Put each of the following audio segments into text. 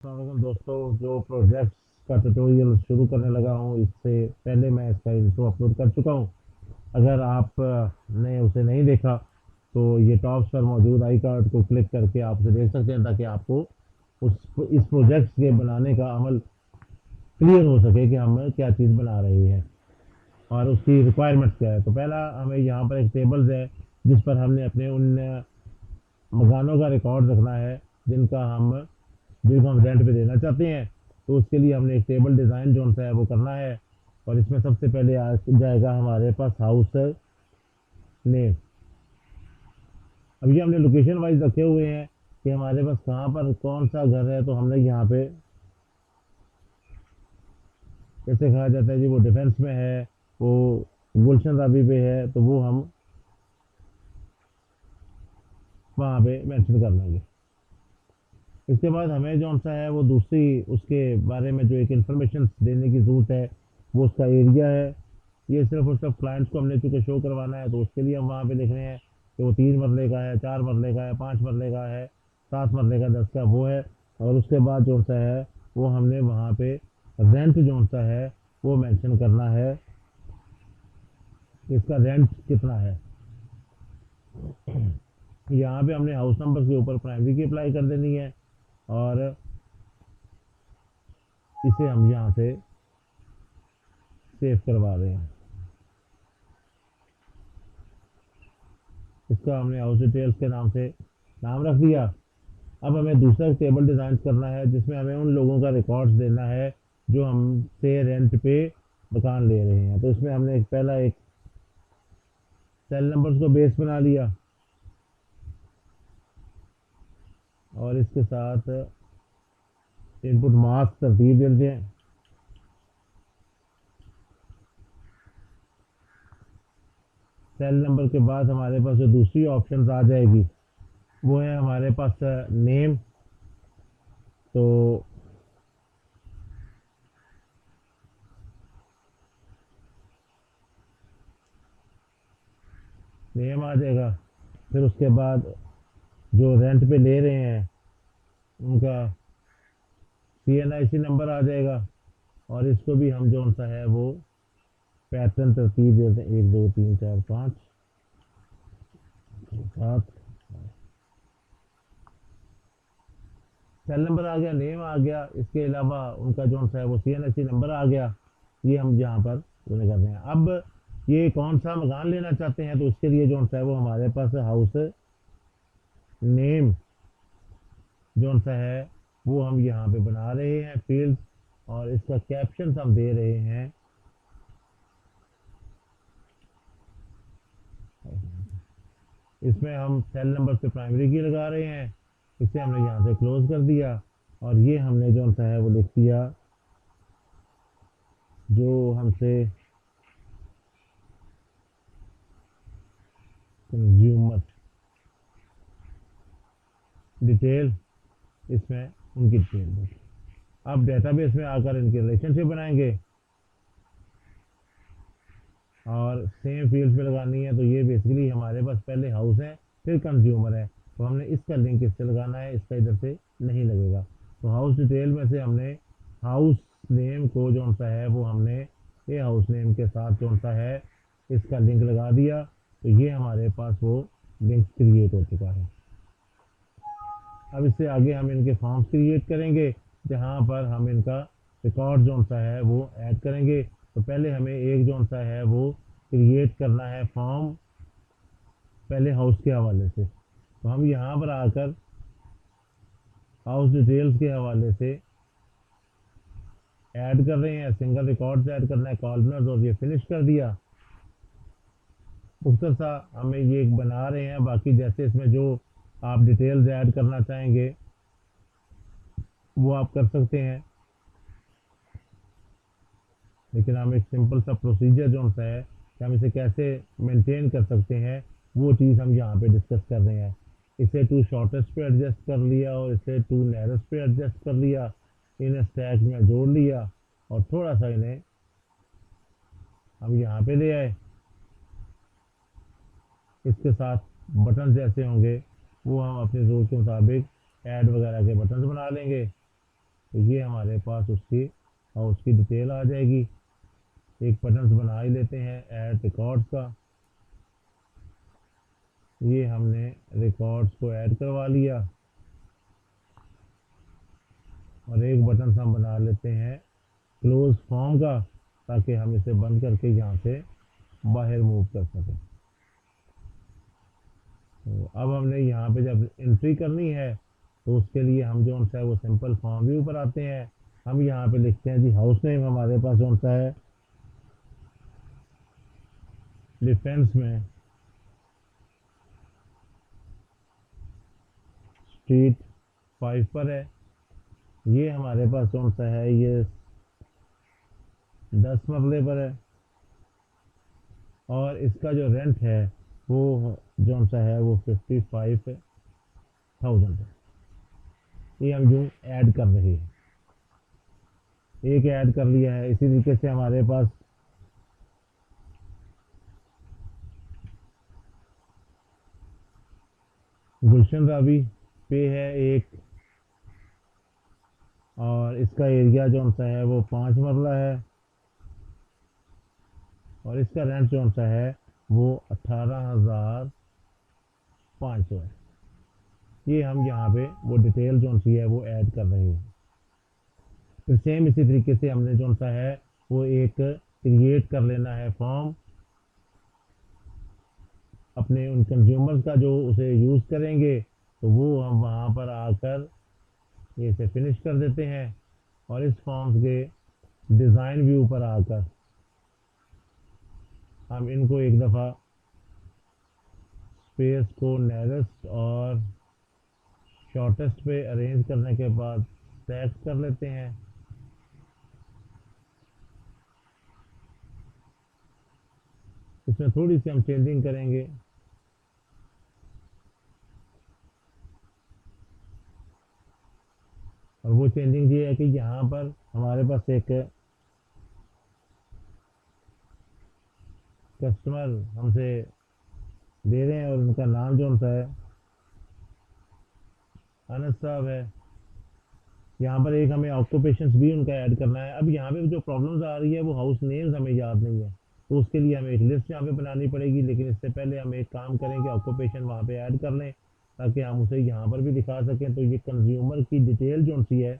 अस्सलामुअलैकुम दोस्तों, जो प्रोजेक्ट्स का ट्यूटोरियल शुरू करने लगा हूँ इससे पहले मैं इसका इंट्रो अपलोड कर चुका हूँ। अगर आप ने उसे नहीं देखा तो ये टॉप्स पर मौजूद आई कार्ड को क्लिक करके आप उसे देख सकते हैं, ताकि आपको उस इस प्रोजेक्ट्स के बनाने का अमल क्लियर हो सके कि हम क्या चीज़ बना रहे हैं और उसकी रिक्वायरमेंट्स क्या है। तो पहला हमें यहाँ पर एक टेबल्स है जिस पर हमने अपने उन मकानों का रिकॉर्ड रखना है जिनको हम रेंट पे देना चाहते हैं। तो उसके लिए हमने एक टेबल डिज़ाइन जो सा है वो करना है। और इसमें सबसे पहले आ जाएगा हमारे पास हाउस नेम। अब ये हमने लोकेशन वाइज रखे हुए हैं कि हमारे पास कहाँ पर कौन सा घर है। तो हमने यहाँ पे जैसे कहा जाता है जी वो डिफेंस में है, वो गुलशन राबी पे है, तो वो हम वहाँ पे मेंशन कर लेंगे। इसके बाद हमें जो सा है वो दूसरी उसके बारे में जो एक इन्फॉर्मेशन देने की ज़रूरत है, वो उसका एरिया है। ये सिर्फ और सिर्फ क्लाइंट्स को हमने चूँकि शो करवाना है, तो उसके लिए हम वहाँ पे लिख रहे हैं कि वो 3 मरले का है, 4 मरले का है, 5 मरले का है, 7 मरले का, 10 का वो है। और उसके बाद जो सा है वो हमने वहाँ पे रेंट जो सा है वो मेंशन करना है, इसका रेंट कितना है। यहाँ पे हमने हाउस नंबर के ऊपर प्राइमरी की अप्लाई कर देनी है और इसे हम यहाँ से सेव करवा रहे हैं। इसका हमने हाउस डिटेल्स के नाम से नाम रख दिया। अब हमें दूसरा टेबल डिज़ाइन करना है जिसमें हमें उन लोगों का रिकॉर्ड्स देना है जो हमसे रेंट पे मकान ले रहे हैं। तो इसमें हमने पहला एक सेल नंबर्स को बेस बना लिया और इसके साथ इनपुट मास्क तरतीब दे देते हैं। सेल नंबर के बाद हमारे पास जो दूसरी ऑप्शन आ जाएगी वो है हमारे पास नेम। तो नेम आ जाएगा। फिर उसके बाद जो रेंट पे ले रहे हैं उनका CNIC नंबर आ जाएगा। और इसको भी हम जो सा है वो पैटर्न तरतीब देते हैं, 1 2 3 4 5 7। सेल नंबर आ गया, नेम आ गया, इसके अलावा उनका जो सा है वो CNIC नंबर आ गया। ये हम यहाँ पर उन्हें कर रहे हैं। अब ये कौन सा मकान लेना चाहते हैं, तो इसके लिए जो सा है वो हमारे पास हाउस नेम जो सा है वो हम यहाँ पे बना रहे हैं फील्ड। और इसका कैप्शन हम दे रहे हैं, इसमें हम सेल नंबर से प्राइमरी की लगा रहे हैं। इसे हमने यहाँ से क्लोज कर दिया और ये हमने जो सा है वो लिख दिया जो हमसे कंज्यूमर डिटेल, इसमें उनकी डिटेल। अब डेटाबेस में आकर इनकी रिलेशनशिप बनाएंगे और सेम फील्ड पे लगानी है। तो ये बेसिकली हमारे पास पहले हाउस है फिर कंज्यूमर है, तो हमने इसका लिंक इससे लगाना है, इसका इधर से नहीं लगेगा। तो हाउस डिटेल में से हमने हाउस नेम को जो सा है वो हमने ये हाउस नेम के साथ जो सा है इसका लिंक लगा दिया। तो ये हमारे पास वो लिंक क्रिएट हो चुका है। अब इससे आगे हम इनके फॉर्म्स क्रिएट करेंगे जहाँ पर हम इनका रिकॉर्ड जो सा है वो ऐड करेंगे। तो पहले हमें एक जो सा है वो क्रिएट करना है फॉर्म, पहले हाउस के हवाले से। तो हम यहाँ पर आकर हाउस डिटेल्स के हवाले से ऐड कर रहे हैं, सिंगल रिकॉर्ड ऐड करना है, कॉलमर्स, और ये फिनिश कर दिया। मुख्तर सा हमें ये एक बना रहे हैं, बाकी जैसे इसमें जो आप डिटेल्स ऐड करना चाहेंगे वो आप कर सकते हैं। लेकिन हम एक सिंपल सा प्रोसीजर जो सा है कि हम इसे कैसे मेंटेन कर सकते हैं वो चीज़ हम यहाँ पे डिस्कस कर रहे हैं। इसे टू शॉर्टेस्ट पे एडजस्ट कर लिया और इसे टू नैरेस्ट पे एडजस्ट कर लिया, इन्हें स्टैक में जोड़ लिया और थोड़ा सा इन्हें हम यहाँ पे ले आए। इसके साथ बटन जैसे होंगे वो हम अपनी ज़रूरत के मुताबिक ऐड वगैरह के बटन बना लेंगे। तो ये हमारे पास उसकी हाउस की डिटेल आ जाएगी। एक बटन बना ही लेते हैं ऐड रिकॉर्ड्स का। ये हमने रिकॉर्ड्स को ऐड करवा लिया और एक बटन हम बना लेते हैं क्लोज फॉर्म का, ताकि हम इसे बंद करके यहाँ से बाहर मूव कर सकें। तो अब हमने यहाँ पे जब एंट्री करनी है तो उसके लिए हम जो सा है वो सिंपल फॉर्म भी ऊपर आते हैं। हम यहाँ पे लिखते हैं जी हाउस नेम हमारे पास कौन सा है, डिफेंस में स्ट्रीट 5 पर है। ये हमारे पास कौन सा है, ये 10 मरले पर है और इसका जो रेंट है वो जो सा है वो 55,000 है। ये हम यूँ ऐड कर रहे हैं, एक ऐड कर लिया है। इसी तरीके से हमारे पास गुलशन रावी पे है एक, और इसका एरिया जो सा है वो 5 मरला है और इसका रेंट जो सा है वो 18,500 है। ये हम यहाँ पे वो डिटेल जो सी है वो ऐड कर रहे हैं। फिर सेम इसी तरीके से हमने जो सा है वो एक क्रिएट कर लेना है फॉर्म अपने उन कंज्यूमर्स का जो उसे यूज़ करेंगे। तो वो हम वहाँ पर आकर ये इसे फिनिश कर देते हैं और इस फॉर्म्स के डिज़ाइन व्यू पर आकर हम इनको एक दफ़ा स्पेस को नैरेस्ट और शॉर्टेस्ट पे अरेंज करने के बाद टैग कर लेते हैं। इसमें थोड़ी सी हम चेंजिंग करेंगे। और वो चेंजिंग ये है कि यहाँ पर हमारे पास एक कस्टमर हमसे दे रहे हैं और उनका नाम जो सा है अनस साहब है। यहाँ पर एक हमें ऑक्यूपेशंस भी उनका ऐड करना है। अब यहाँ पे जो प्रॉब्लम्स आ रही है वो हाउस नेम्स हमें याद नहीं है, तो उसके लिए हमें एक लिस्ट यहाँ पे बनानी पड़ेगी। लेकिन इससे पहले हम एक काम करें कि ऑक्यूपेशन वहाँ पे ऐड कर लें ताकि हम उसे यहाँ पर भी दिखा सकें। तो ये कंज्यूमर की डिटेल जो सी है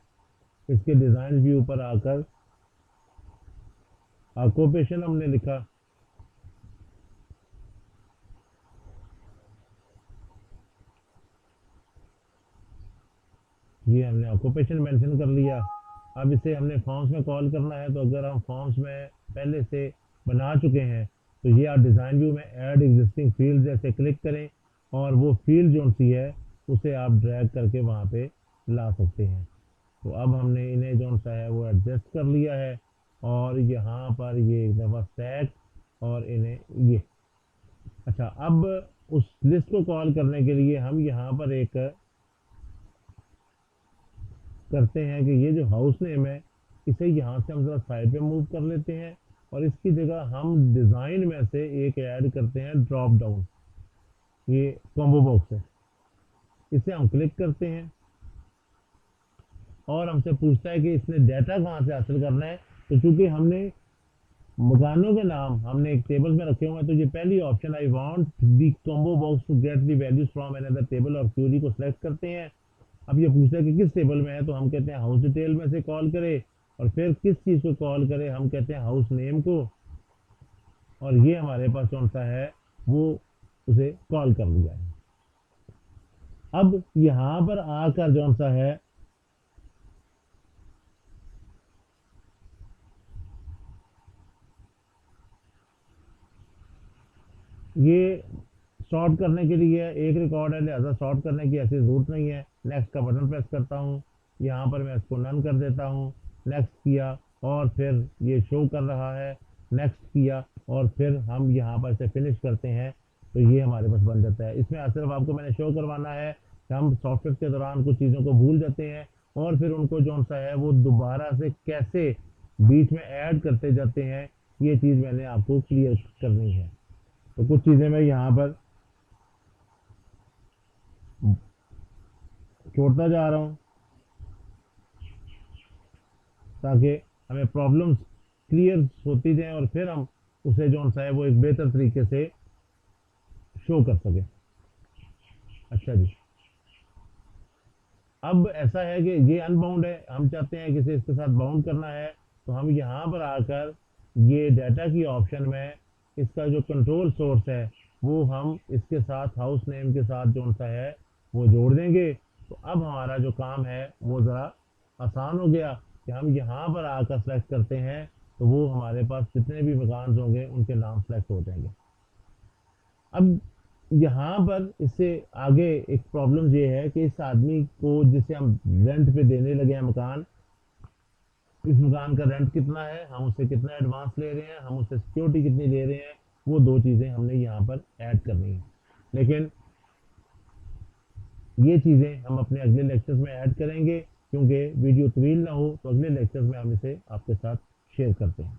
इसके डिज़ाइन व्यू पर आकर ऑक्यूपेशन हमने लिखा, ये हमने ऑक्यूपेशन मेंशन कर लिया। अब इसे हमने फॉर्म्स में कॉल करना है। तो अगर हम फॉर्म्स में पहले से बना चुके हैं तो ये आप डिज़ाइन व्यू में ऐड एग्जिस्टिंग फील्ड जैसे क्लिक करें और वो फील्ड जो सी है उसे आप ड्रैग करके वहाँ पे ला सकते हैं। तो अब हमने इन्हें जो सा है वो एडजस्ट कर लिया है और यहाँ पर ये एक दफ़ा स्टैक और इन्हें ये। अच्छा, अब उस लिस्ट को कॉल करने के लिए हम यहाँ पर एक करते हैं कि ये जो हाउस नेम है इसे यहाँ से हम ज़रा साइड पे मूव कर लेते हैं और इसकी जगह हम डिज़ाइन में से एक ऐड करते हैं ड्रॉप डाउन। ये कॉम्बो बॉक्स है, इसे हम क्लिक करते हैं और हमसे पूछता है कि इसने डाटा कहाँ से हासिल करना है। तो चूंकि हमने मकानों के नाम हमने एक टेबल में रखे हुए हैं तो ये पहली option I want the combo box to get the values from another table और क्यूरी को सिलेक्ट करते हैं। अब ये पूछता है कि किस टेबल में है, तो हम कहते हैं हाउस डिटेल में से कॉल करे और फिर किस चीज़ को कॉल करे, हम कहते हैं हाउस नेम को। और ये हमारे पास कौन सा है वो उसे कॉल कर लिया है। अब यहाँ पर आकर कौन सा है ये सॉर्ट करने के लिए एक रिकॉर्ड है, लिहाजा सॉर्ट करने की ऐसी ज़रूरत नहीं है। नेक्स्ट का बटन प्रेस करता हूँ, यहाँ पर मैं इसको नन कर देता हूँ, नेक्स्ट किया और फिर ये शो कर रहा है, नेक्स्ट किया और फिर हम यहाँ पर से फिनिश करते हैं तो ये हमारे पास बन जाता है। इसमें सिर्फ आपको मैंने शो करवाना है कि हम सॉफ्टवेयर के दौरान कुछ चीज़ों को भूल जाते हैं और फिर उनको जो सा है वो दोबारा से कैसे बीच में ऐड करते जाते हैं, ये चीज़ मैंने आपको क्लियर करनी है। तो कुछ चीज़ें मैं यहाँ पर छोड़ता जा रहा हूँ। ताकि हमें प्रॉब्लम्स क्लियर होती जाएं और फिर हम उसे जो सा है वो एक बेहतर तरीके से शो कर सकें। अच्छा जी, अब ऐसा है कि ये अनबाउंड है, हम चाहते हैं किसी इसके साथ बाउंड करना है, तो हम यहाँ पर आकर ये डाटा की ऑप्शन में इसका जो कंट्रोल सोर्स है वो हम इसके साथ हाउस नेम के साथ जो सा है वो जोड़ देंगे। तो अब हमारा जो काम है वो ज़रा आसान हो गया कि हम यहाँ पर आकर सेलेक्ट करते हैं तो वो हमारे पास जितने भी मकान होंगे उनके नाम सेलेक्ट हो जाएंगे। अब यहाँ पर इससे आगे एक प्रॉब्लम ये है कि इस आदमी को जिसे हम रेंट पे देने लगे हैं मकान, इस मकान का रेंट कितना है, हम उससे कितना एडवांस ले रहे हैं, हम उससे सिक्योरिटी कितनी ले रहे हैं, वो दो चीज़ें हमने यहाँ पर ऐड करनी है। लेकिन ये चीज़ें हम अपने अगले लेक्चर्स में ऐड करेंगे, क्योंकि वीडियो तवील ना हो तो अगले लेक्चर्स में हम इसे आपके साथ शेयर करते हैं।